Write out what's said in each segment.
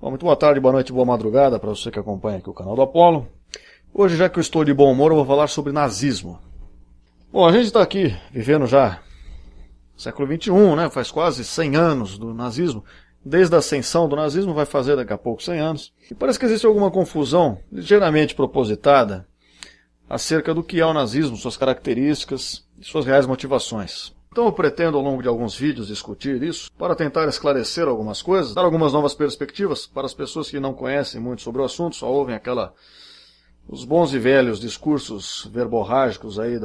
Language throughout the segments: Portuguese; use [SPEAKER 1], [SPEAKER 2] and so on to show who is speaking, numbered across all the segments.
[SPEAKER 1] Bom, muito boa tarde, boa noite, boa madrugada para você que acompanha aqui o canal do Apolo. Hoje, já que eu estou de bom humor, eu vou falar sobre nazismo. Bom, a gente está aqui vivendo já século XXI, né? Faz quase 100 anos do nazismo. Desde a ascensão do nazismo vai fazer daqui a pouco 100 anos. E parece que existe alguma confusão, ligeiramente propositada, acerca do que é o nazismo, suas características e suas reais motivações. Então eu pretendo ao longo de alguns vídeos discutir isso, para tentar esclarecer algumas coisas, dar algumas novas perspectivas para as pessoas que não conhecem muito sobre o assunto, só ouvem os bons e velhos discursos verborrágicos aí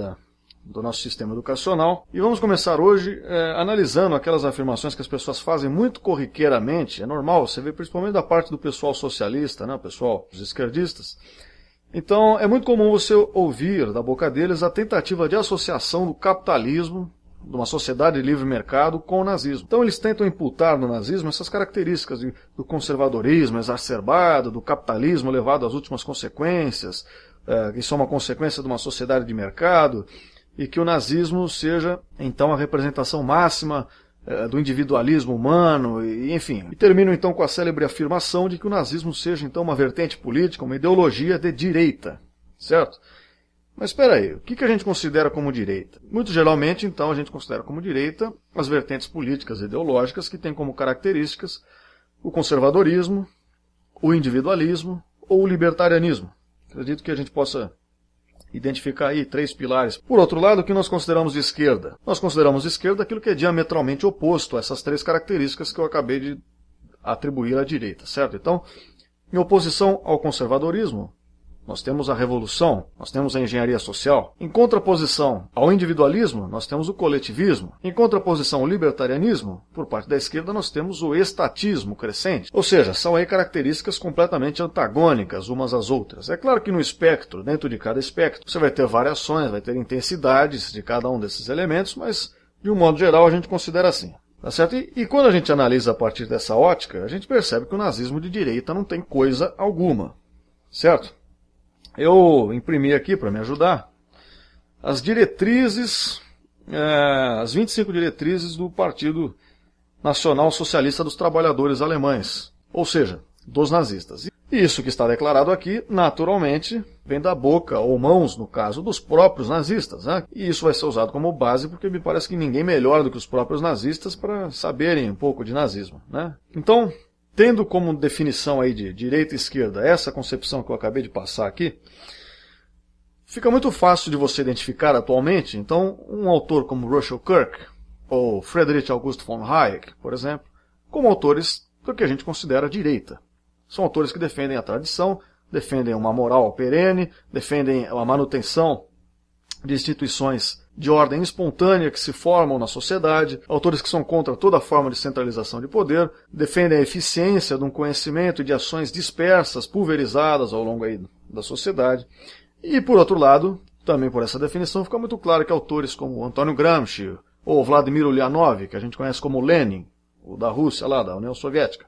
[SPEAKER 1] do nosso sistema educacional. E vamos começar hoje analisando aquelas afirmações que as pessoas fazem muito corriqueiramente. É normal, você vê principalmente da parte do pessoal socialista, né, o pessoal dos esquerdistas. Então é muito comum você ouvir da boca deles a tentativa de associação do capitalismo, de uma sociedade de livre mercado, com o nazismo. Então eles tentam imputar no nazismo essas características do conservadorismo exacerbado, do capitalismo levado às últimas consequências, que são uma consequência de uma sociedade de mercado, e que o nazismo seja, então, a representação máxima do individualismo humano, e, enfim. E termino, então, com a célebre afirmação de que o nazismo seja, então, uma vertente política, uma ideologia de direita, certo? Mas espera aí, o que a gente considera como direita? Muito geralmente, então, a gente considera como direita as vertentes políticas e ideológicas que têm como características o conservadorismo, o individualismo ou o libertarianismo. Acredito que a gente possa identificar aí 3 pilares. Por outro lado, o que nós consideramos de esquerda? Nós consideramos de esquerda aquilo que é diametralmente oposto a essas 3 características que eu acabei de atribuir à direita, certo? Então, em oposição ao conservadorismo, nós temos a revolução, nós temos a engenharia social. Em contraposição ao individualismo, nós temos o coletivismo. Em contraposição ao libertarianismo, por parte da esquerda, nós temos o estatismo crescente. Ou seja, são aí características completamente antagônicas umas às outras. É claro que no espectro, dentro de cada espectro, você vai ter variações, vai ter intensidades de cada um desses elementos, mas de um modo geral a gente considera assim. Tá certo? E quando a gente analisa a partir dessa ótica, a gente percebe que o nazismo de direita não tem coisa alguma. Certo? Eu imprimi aqui, para me ajudar, as diretrizes, as 25 diretrizes do Partido Nacional Socialista dos Trabalhadores Alemães, ou seja, dos nazistas. E isso que está declarado aqui, naturalmente, vem da boca, ou mãos, no caso, dos próprios nazistas, né? E isso vai ser usado como base, porque me parece que ninguém melhor do que os próprios nazistas para saberem um pouco de nazismo, né? Então, tendo como definição aí de direita e esquerda essa concepção que eu acabei de passar aqui, fica muito fácil de você identificar atualmente, então, um autor como Russell Kirk ou Friedrich August von Hayek, por exemplo, como autores do que a gente considera direita. São autores que defendem a tradição, defendem uma moral perene, defendem a manutenção de instituições de ordem espontânea que se formam na sociedade, autores que são contra toda forma de centralização de poder, defendem a eficiência de um conhecimento e de ações dispersas, pulverizadas ao longo aí da sociedade. E, por outro lado, também por essa definição, fica muito claro que autores como Antônio Gramsci ou Vladimir Ulyanov, que a gente conhece como Lenin, o da Rússia, lá da União Soviética,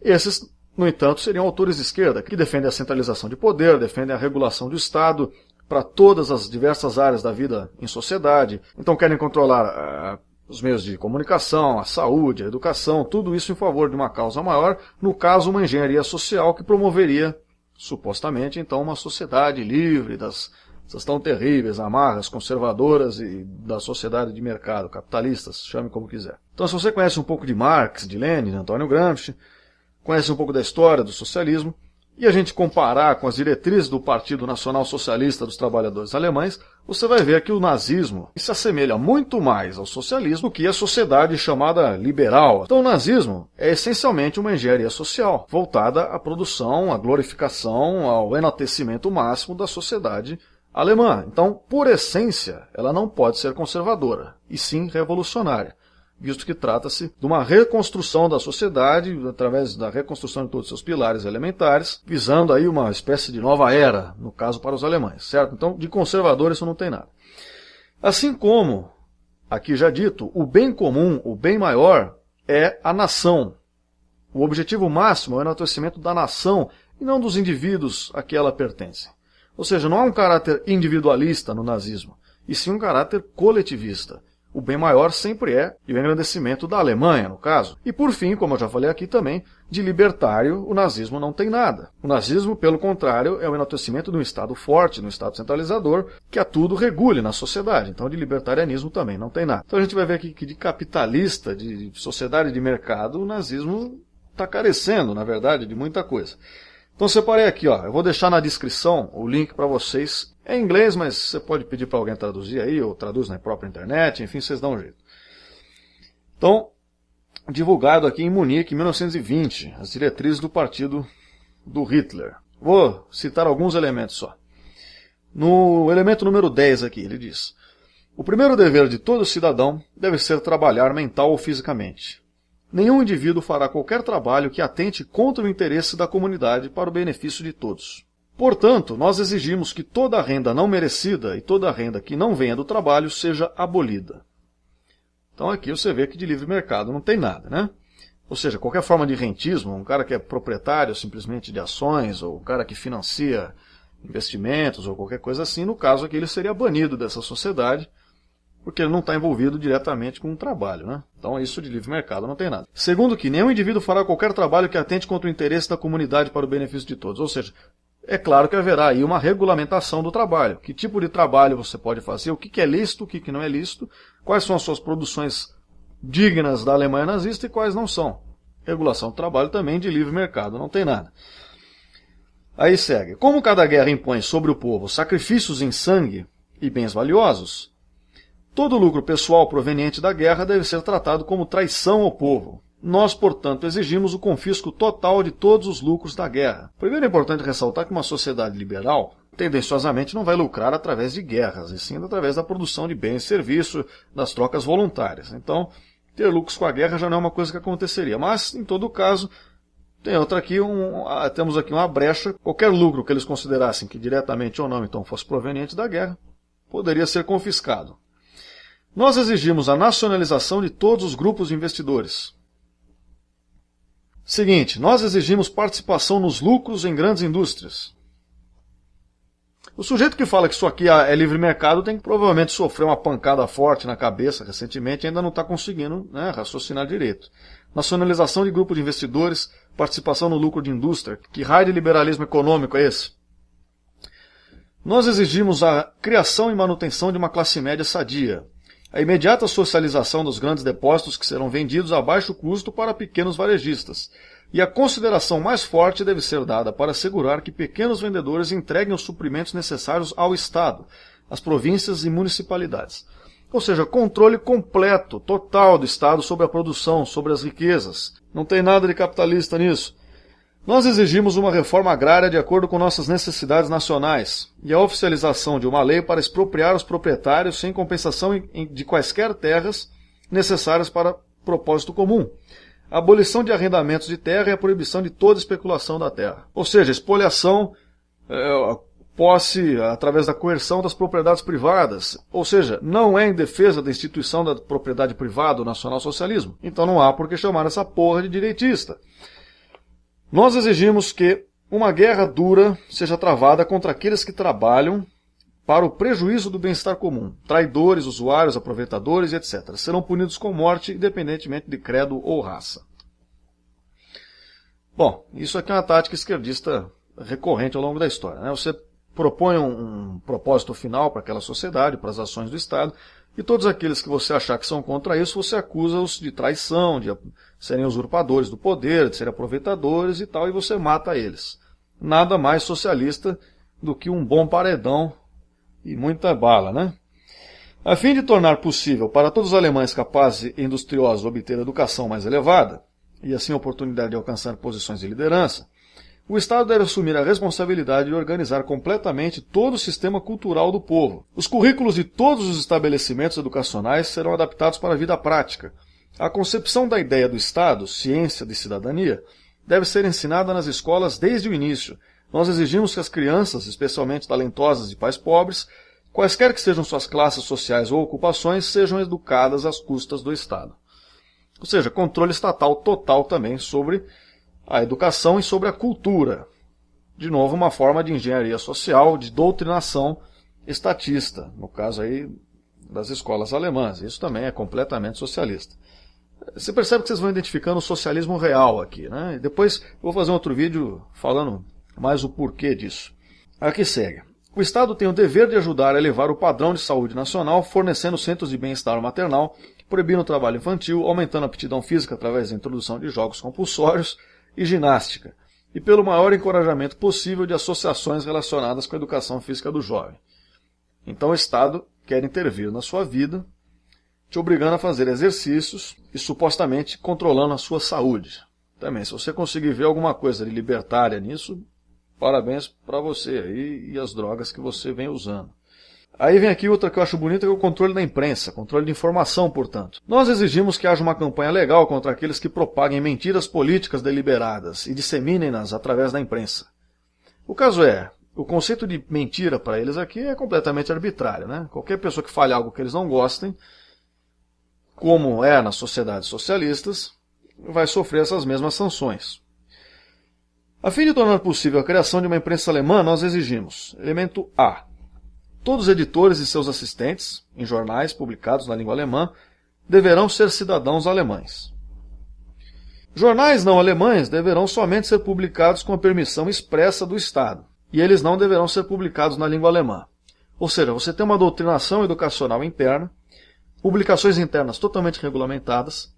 [SPEAKER 1] esses, no entanto, seriam autores de esquerda, que defendem a centralização de poder, defendem a regulação do Estado para todas as diversas áreas da vida em sociedade. Então querem controlar os meios de comunicação, a saúde, a educação, tudo isso em favor de uma causa maior, no caso uma engenharia social que promoveria, supostamente, então, uma sociedade livre dessas tão terríveis amarras conservadoras e da sociedade de mercado, capitalistas, chame como quiser. Então se você conhece um pouco de Marx, de Lenin, de Antônio Gramsci, conhece um pouco da história do socialismo, e a gente comparar com as diretrizes do Partido Nacional Socialista dos Trabalhadores Alemães, você vai ver que o nazismo se assemelha muito mais ao socialismo do que a sociedade chamada liberal. Então o nazismo é essencialmente uma engenharia social, voltada à produção, à glorificação, ao enaltecimento máximo da sociedade alemã. Então, por essência, ela não pode ser conservadora, e sim revolucionária, visto que trata-se de uma reconstrução da sociedade, através da reconstrução de todos os seus pilares elementares, visando aí uma espécie de nova era, no caso para os alemães, certo? Então, de conservador isso não tem nada. Assim como, aqui já dito, o bem comum, o bem maior, é a nação. O objetivo máximo é o enaltecimento da nação, e não dos indivíduos a que ela pertence. Ou seja, não há um caráter individualista no nazismo, e sim um caráter coletivista. o bem maior sempre é o engrandecimento da Alemanha, no caso. E por fim, como eu já falei aqui também, de libertário o nazismo não tem nada. O nazismo, pelo contrário, é o enaltecimento de um Estado forte, de um Estado centralizador, que a tudo regule na sociedade. Então de libertarianismo também não tem nada. Então a gente vai ver aqui que de capitalista, de sociedade de mercado, o nazismo está carecendo, na verdade, de muita coisa. Então separei aqui, ó, eu vou deixar na descrição o link para vocês. É em inglês, mas você pode pedir para alguém traduzir aí, ou traduz na própria internet, enfim, vocês dão um jeito. Então, divulgado aqui em Munique, em 1920, as diretrizes do partido do Hitler. Vou citar alguns elementos só. No elemento número 10 aqui, ele diz: o primeiro dever de todo cidadão deve ser trabalhar mental ou fisicamente. Nenhum indivíduo fará qualquer trabalho que atente contra o interesse da comunidade para o benefício de todos. Portanto, nós exigimos que toda a renda não merecida e toda a renda que não venha do trabalho seja abolida. Então aqui você vê que de livre mercado não tem nada, né? Ou seja, qualquer forma de rentismo, um cara que é proprietário simplesmente de ações, ou um cara que financia investimentos, ou qualquer coisa assim, no caso aqui ele seria banido dessa sociedade, porque ele não está envolvido diretamente com o trabalho, né? Então isso de livre mercado não tem nada. Segundo, que nenhum indivíduo fará qualquer trabalho que atente contra o interesse da comunidade para o benefício de todos. Ou seja, é claro que haverá aí uma regulamentação do trabalho. Que tipo de trabalho você pode fazer, o que é lícito, o que não é lícito, quais são as suas produções dignas da Alemanha nazista e quais não são. Regulação do trabalho também de livre mercado, não tem nada. Aí segue. Como cada guerra impõe sobre o povo sacrifícios em sangue e bens valiosos, todo lucro pessoal proveniente da guerra deve ser tratado como traição ao povo. Nós, portanto, exigimos o confisco total de todos os lucros da guerra. Primeiro é importante ressaltar que uma sociedade liberal, tendenciosamente, não vai lucrar através de guerras, e sim através da produção de bens e serviços, das trocas voluntárias. Então, ter lucros com a guerra já não é uma coisa que aconteceria. Mas, em todo caso, temos aqui uma brecha. Qualquer lucro que eles considerassem que diretamente ou não então fosse proveniente da guerra, poderia ser confiscado. Nós exigimos a nacionalização de todos os grupos de investidores. Seguinte, nós exigimos participação nos lucros em grandes indústrias. O sujeito que fala que isso aqui é livre mercado tem que provavelmente sofrer uma pancada forte na cabeça recentemente e ainda não está conseguindo, né, raciocinar direito. Nacionalização de grupo de investidores, participação no lucro de indústria. Que raio de liberalismo econômico é esse? Nós exigimos a criação e manutenção de uma classe média sadia. A imediata socialização dos grandes depósitos que serão vendidos a baixo custo para pequenos varejistas. E a consideração mais forte deve ser dada para assegurar que pequenos vendedores entreguem os suprimentos necessários ao Estado, às províncias e municipalidades. Ou seja, controle completo, total do Estado sobre a produção, sobre as riquezas. Não tem nada de capitalista nisso. Nós exigimos uma reforma agrária de acordo com nossas necessidades nacionais e a oficialização de uma lei para expropriar os proprietários sem compensação de quaisquer terras necessárias para propósito comum. A abolição de arrendamentos de terra e a proibição de toda especulação da terra. Ou seja, expoliação, posse através da coerção das propriedades privadas. Ou seja, não é em defesa da instituição da propriedade privada o nacionalsocialismo. Então não há por que chamar essa porra de direitista. Nós exigimos que uma guerra dura seja travada contra aqueles que trabalham para o prejuízo do bem-estar comum. Traidores, usuários, aproveitadores, etc. Serão punidos com morte, independentemente de credo ou raça. Bom, isso aqui é uma tática esquerdista recorrente ao longo da história, né? Você propõe um propósito final para aquela sociedade, para as ações do Estado, e todos aqueles que você achar que são contra isso, você acusa-os de traição, de serem usurpadores do poder, de serem aproveitadores e tal, e você mata eles. Nada mais socialista do que um bom paredão e muita bala, né? A fim de tornar possível para todos os alemães capazes e industriosos obter educação mais elevada, e assim a oportunidade de alcançar posições de liderança, o Estado deve assumir a responsabilidade de organizar completamente todo o sistema cultural do povo. Os currículos de todos os estabelecimentos educacionais serão adaptados para a vida prática. A concepção da ideia do Estado, ciência de cidadania, deve ser ensinada nas escolas desde o início. Nós exigimos que as crianças, especialmente talentosas de pais pobres, quaisquer que sejam suas classes sociais ou ocupações, sejam educadas às custas do Estado. Ou seja, controle estatal total também sobre a educação e sobre a cultura. De novo, uma forma de engenharia social, de doutrinação estatista, no caso aí das escolas alemãs. Isso também é completamente socialista. Você percebe que vocês vão identificando o socialismo real aqui, né? E depois eu vou fazer um outro vídeo falando mais o porquê disso. Aqui segue. O Estado tem o dever de ajudar a elevar o padrão de saúde nacional, fornecendo centros de bem-estar maternal, proibindo o trabalho infantil, aumentando a aptidão física através da introdução de jogos compulsórios e ginástica, e pelo maior encorajamento possível de associações relacionadas com a educação física do jovem. Então o Estado quer intervir na sua vida, te obrigando a fazer exercícios e supostamente controlando a sua saúde. Também, se você conseguir ver alguma coisa de libertária nisso, parabéns para você aí e as drogas que você vem usando. Aí vem aqui outra que eu acho bonita, que é o controle da imprensa, controle de informação, portanto. Nós exigimos que haja uma campanha legal contra aqueles que propaguem mentiras políticas deliberadas e disseminem-nas através da imprensa. O caso é, o conceito de mentira para eles aqui é completamente arbitrário, né? Qualquer pessoa que fale algo que eles não gostem, como é nas sociedades socialistas, vai sofrer essas mesmas sanções. A fim de tornar possível a criação de uma imprensa alemã, nós exigimos, elemento A, todos os editores e seus assistentes, em jornais publicados na língua alemã, deverão ser cidadãos alemães. Jornais não alemães deverão somente ser publicados com a permissão expressa do Estado, e eles não deverão ser publicados na língua alemã. Ou seja, você tem uma doutrinação educacional interna, publicações internas totalmente regulamentadas,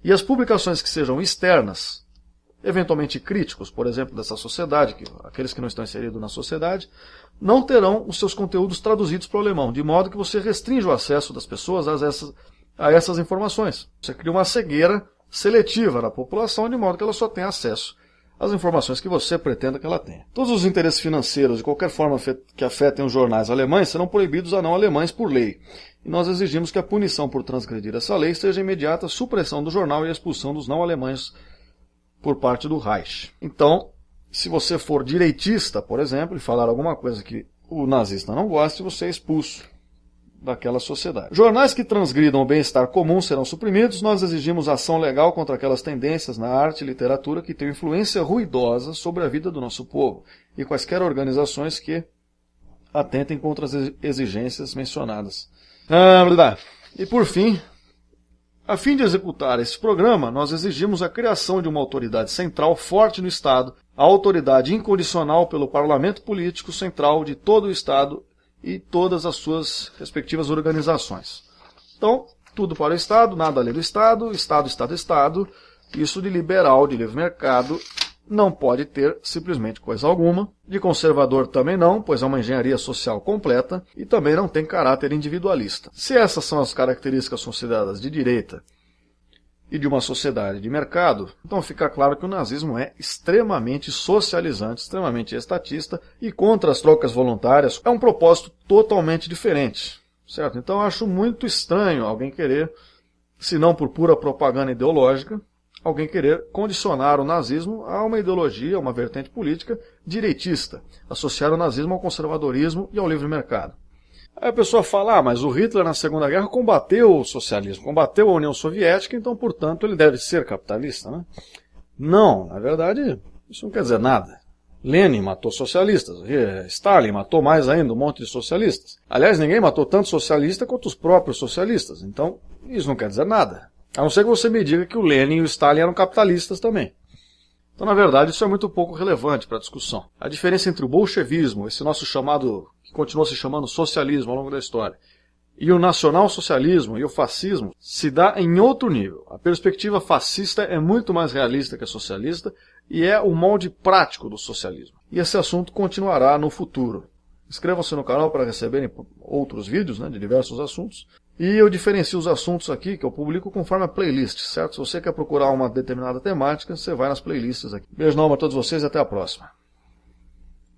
[SPEAKER 1] e as publicações que sejam externas, eventualmente críticos, por exemplo, dessa sociedade, aqueles que não estão inseridos na sociedade, não terão os seus conteúdos traduzidos para o alemão, de modo que você restringe o acesso das pessoas a essas informações. Você cria uma cegueira seletiva na população, de modo que ela só tenha acesso às informações que você pretenda que ela tenha. Todos os interesses financeiros, de qualquer forma que afetem os jornais alemães, serão proibidos a não alemães por lei. E nós exigimos que a punição por transgredir essa lei seja imediata supressão do jornal e a expulsão dos não alemães por parte do Reich. Então, se você for direitista, por exemplo, e falar alguma coisa que o nazista não goste, você é expulso daquela sociedade. Jornais que transgridam o bem-estar comum serão suprimidos. Nós exigimos ação legal contra aquelas tendências na arte e literatura que têm influência ruidosa sobre a vida do nosso povo e quaisquer organizações que atentem contra as exigências mencionadas. E por fim, a fim de executar esse programa, nós exigimos a criação de uma autoridade central forte no Estado, a autoridade incondicional pelo parlamento político central de todo o Estado e todas as suas respectivas organizações. Então, tudo para o Estado, nada além do Estado, Estado, Estado, Estado. Isso de liberal, de livre mercado, não pode ter simplesmente coisa alguma. De conservador também não, pois é uma engenharia social completa e também não tem caráter individualista. Se essas são as características consideradas de direita e de uma sociedade de mercado, então fica claro que o nazismo é extremamente socializante, extremamente estatista e contra as trocas voluntárias. É um propósito totalmente diferente, certo? Então eu acho muito estranho alguém querer, se não por pura propaganda ideológica, alguém querer condicionar o nazismo a uma ideologia, a uma vertente política direitista, associar o nazismo ao conservadorismo e ao livre mercado. Aí a pessoa fala, mas o Hitler na Segunda Guerra combateu o socialismo, combateu a União Soviética, então, portanto, ele deve ser capitalista, né? Não, na verdade, isso não quer dizer nada. Lenin matou socialistas, Stalin matou mais ainda um monte de socialistas. Aliás, ninguém matou tanto socialista quanto os próprios socialistas, então isso não quer dizer nada. A não ser que você me diga que o Lenin e o Stalin eram capitalistas também. Então, na verdade, isso é muito pouco relevante para a discussão. A diferença entre o bolchevismo, esse nosso chamado, que continuou se chamando socialismo ao longo da história, e o nacionalsocialismo e o fascismo, se dá em outro nível. A perspectiva fascista é muito mais realista que a socialista e é o molde prático do socialismo. E esse assunto continuará no futuro. Inscrevam-se no canal para receberem outros vídeos, né, de diversos assuntos. E eu diferencio os assuntos aqui que eu publico conforme a playlist, certo? Se você quer procurar uma determinada temática, você vai nas playlists aqui. Beijo enorme a todos vocês e até a próxima.